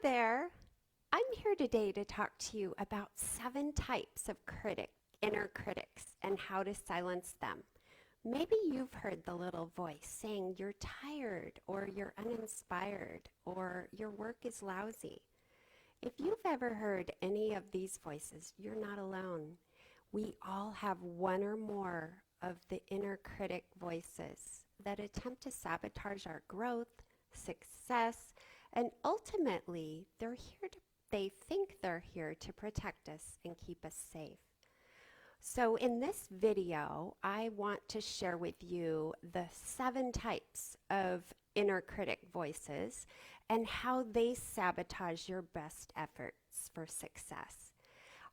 there. I'm here today to talk to you about 7 types of inner critics, and how to silence them. Maybe you've heard the little voice saying you're tired, or you're uninspired, or your work is lousy. If you've ever heard any of these voices, you're not alone. We all have one or more of the inner critic voices that attempt to sabotage our growth, success, and ultimately they think they're here to protect us and keep us safe. So in this video, I want to share with you the 7 types of inner critic voices and how they sabotage your best efforts for success.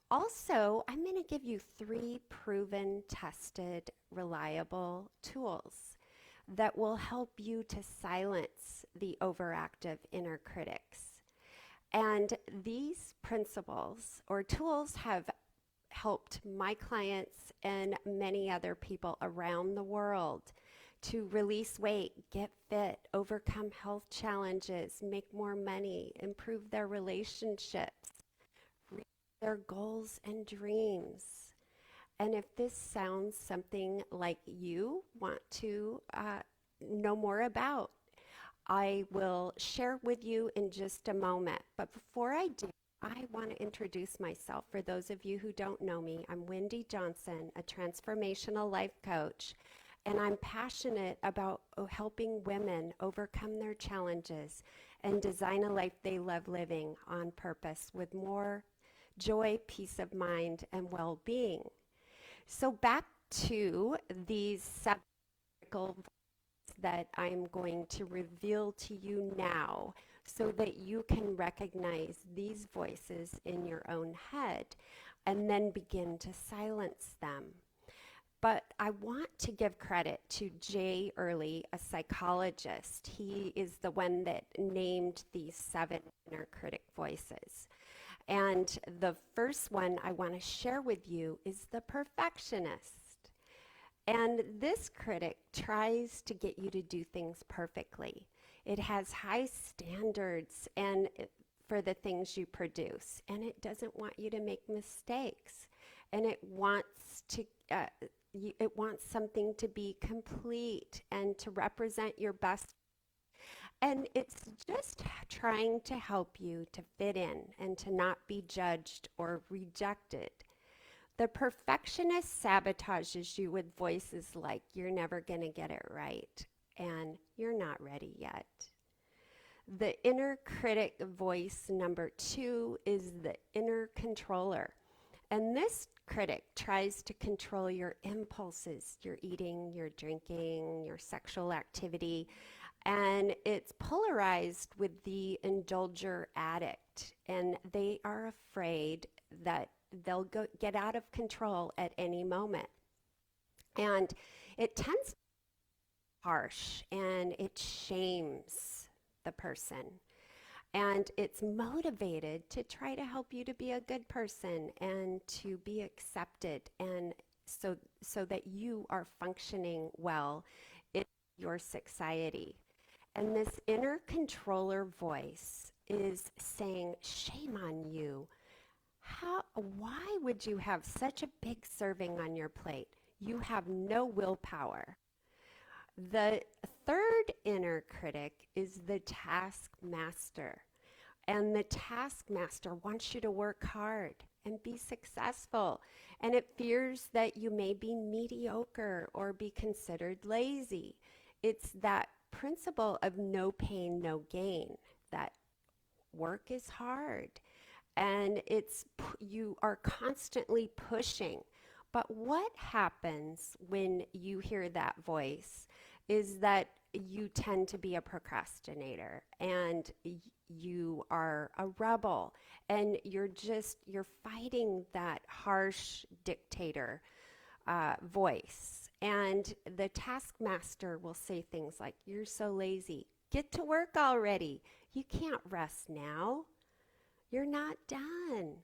Also, I'm going to give you 3 proven, tested, reliable tools that will help you to silence the overactive inner critics. And these principles or tools have helped my clients and many other people around the world to release weight, get fit, overcome health challenges, make more money, improve their relationships, reach their goals and dreams. And if this sounds something like you want to know more about, I will share with you in just a moment. But before I do, I want to introduce myself. For those of you who don't know me, I'm Wendy Johnson, a transformational life coach, and I'm passionate about helping women overcome their challenges and design a life they love living on purpose with more joy, peace of mind, and well-being. So back to these subtle that I'm going to reveal to you now, so that you can recognize these voices in your own head and then begin to silence them. But I want to give credit to Jay Early, a psychologist. He is the one that named these 7 inner critic voices. And the first one I want to share with you is the perfectionist. And this critic tries to get you to do things perfectly. It has high standards for the things you produce, and it doesn't want you to make mistakes. And it wants something to be complete and to represent your best. And it's just trying to help you to fit in and to not be judged or rejected. The perfectionist sabotages you with voices like, you're never going to get it right, and you're not ready yet. The inner critic voice number 2 is the inner controller. And this critic tries to control your impulses, your eating, your drinking, your sexual activity, and it's polarized with the indulger addict, and they are afraid that they'll get out of control at any moment. And it tends to be harsh, and it shames the person. And it's motivated to try to help you to be a good person and to be accepted, and so that you are functioning well in your society. And this inner controller voice is saying, shame on you. Why would you have such a big serving on your plate? You have no willpower. The third inner critic is the taskmaster. And the taskmaster wants you to work hard and be successful. And it fears that you may be mediocre or be considered lazy. It's that principle of no pain, no gain, that work is hard. And you are constantly pushing. But what happens when you hear that voice is that you tend to be a procrastinator, and you are a rebel, and you're fighting that harsh dictator voice. And the taskmaster will say things like, you're so lazy. Get to work already. You can't rest now. You're not done.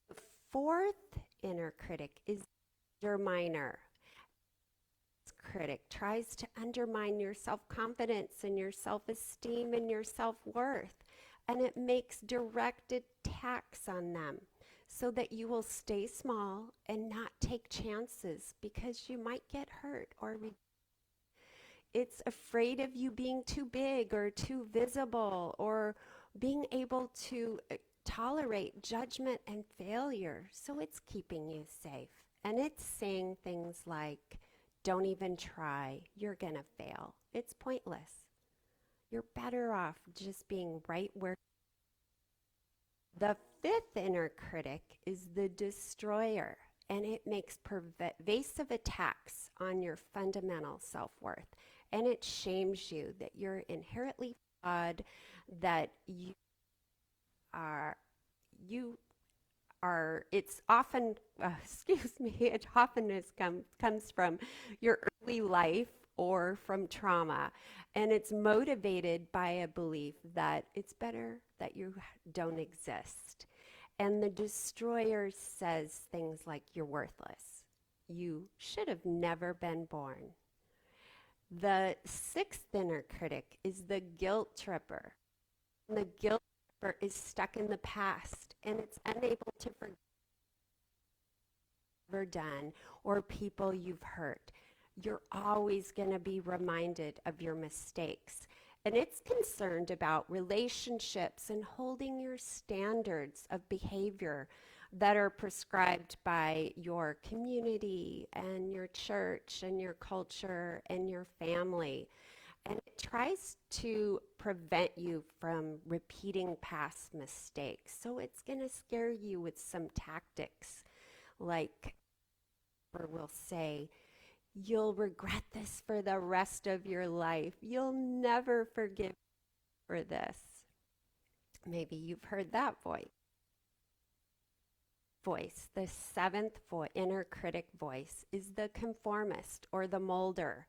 The fourth inner critic is your minor critic. Tries to undermine your self-confidence and your self-esteem and your self-worth. and it makes direct attacks on them so that you will stay small and not take chances because you might get hurt or it's afraid of you being too big or too visible or being able to tolerate judgment and failure. So it's keeping you safe. And it's saying things like, don't even try. You're going to fail. It's pointless. You're better off just being right where. The fifth inner critic is the destroyer, and it makes pervasive attacks on your fundamental self-worth. And it shames you that you're inherently flawed, that are, you it's often, it often comes from your early life or from trauma. And it's motivated by a belief that it's better that you don't exist. And the destroyer says things like, you're worthless. You should have never been born. The sixth inner critic is the guilt tripper. And the guilt tripper is stuck in the past and it's unable to forgive done or people you've hurt. You're always going to be reminded of your mistakes. And it's concerned about relationships and holding your standards of behavior that are prescribed by your community and your church and your culture and your family. And it tries to prevent you from repeating past mistakes. So it's going to scare you with some tactics like, or will say, you'll regret this for the rest of your life. You'll never forgive for this. Maybe you've heard that voice. The seventh inner critic voice is the conformist or the molder.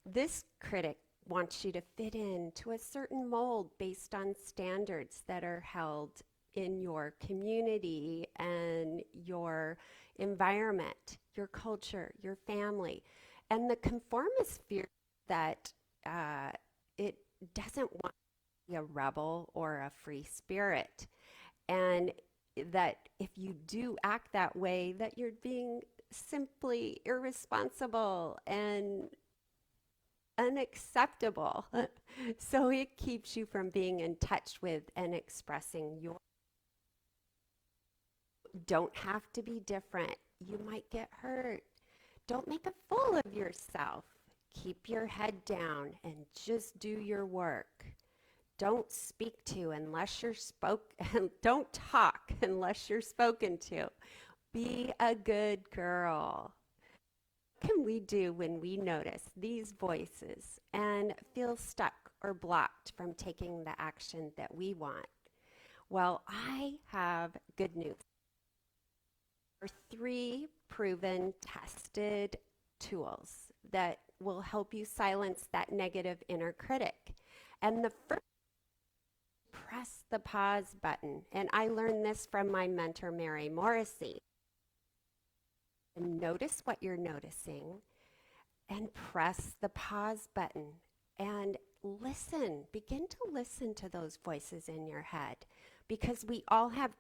This critic wants you to fit into a certain mold based on standards that are held in your community and your environment, your culture, your family. And the conformist fear that it doesn't want to be a rebel or a free spirit. And that if you do act that way, that you're being simply irresponsible and unacceptable. So it keeps you from being in touch with and expressing your. Don't have to be different. You might get hurt. Don't make a fool of yourself. Keep your head down and just do your work. Don't speak to unless you're don't talk unless you're spoken to. Be a good girl. What can we do when we notice these voices and feel stuck or blocked from taking the action that we want? Well, I have good news. There are 3 proven, tested tools that will help you silence that negative inner critic. And the first, press the pause button. And I learned this from my mentor, Mary Morrissey. And notice what you're noticing and press the pause button and listen. Begin to listen to those voices in your head because we all have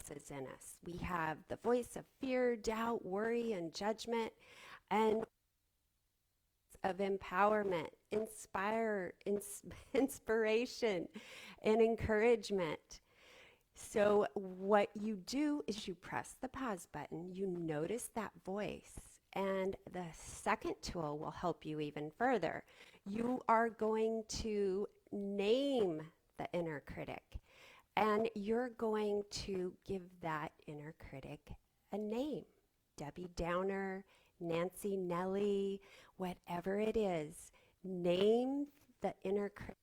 voices in us. We have the voice of fear, doubt, worry, and judgment, and of empowerment, inspiration, and encouragement. So what you do is you press the pause button, you notice that voice, and the second tool will help you even further. You are going to name the inner critic, and you're going to give that inner critic a name. Debbie Downer, Nancy Nelly, whatever it is, name the inner critic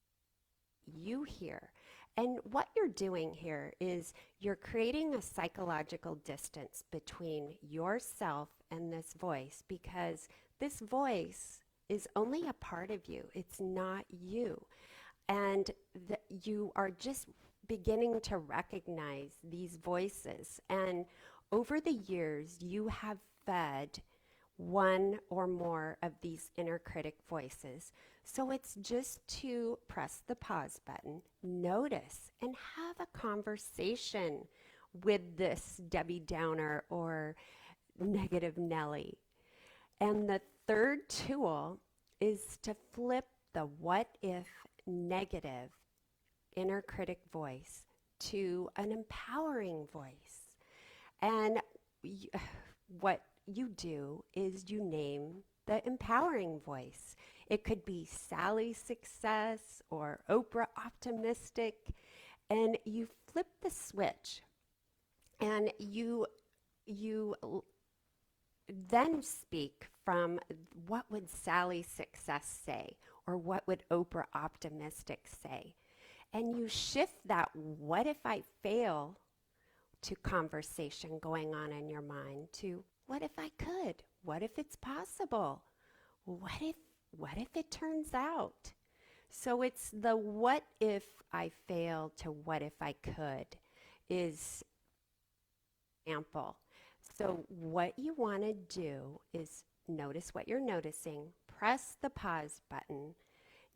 you hear. And what you're doing here is you're creating a psychological distance between yourself and this voice because this voice is only a part of you. It's not you. And you are just beginning to recognize these voices. And over the years, you have fed one or more of these inner critic voices. So it's just to press the pause button, notice, and have a conversation with this Debbie Downer or negative Nelly. And the third tool is to flip the what if negative inner critic voice to an empowering voice. And what you do is you name the empowering voice. It could be Sally Success or Oprah Optimistic, and you flip the switch and you then speak from what would Sally Success say or what would Oprah Optimistic say, and you shift that what if I fail to conversation going on in your mind to what if I could? What if it's possible? What if it turns out? So it's the what if I fail to what if I could is ample. So what you want to do is notice what you're noticing, press the pause button,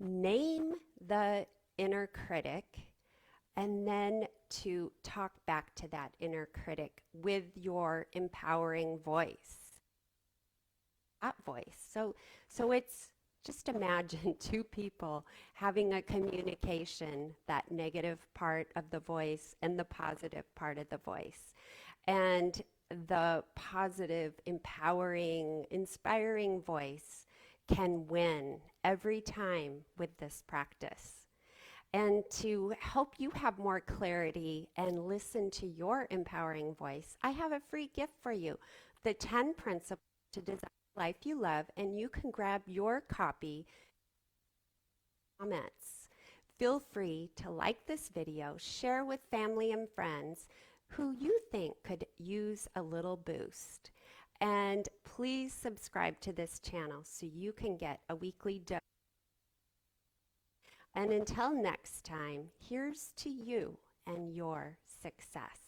name the inner critic, and then to talk back to that inner critic with your empowering voice. That voice. So it's just imagine two people having a communication, that negative part of the voice and the positive part of the voice. And the positive, empowering, inspiring voice can win every time with this practice. And to help you have more clarity and listen to your empowering voice, I have a free gift for you, the 10 Principles to Design the Life You Love, and you can grab your copy. Comments. Feel free to like this video, share with family and friends who you think could use a little boost. And please subscribe to this channel so you can get a weekly dose. And until next time, here's to you and your success.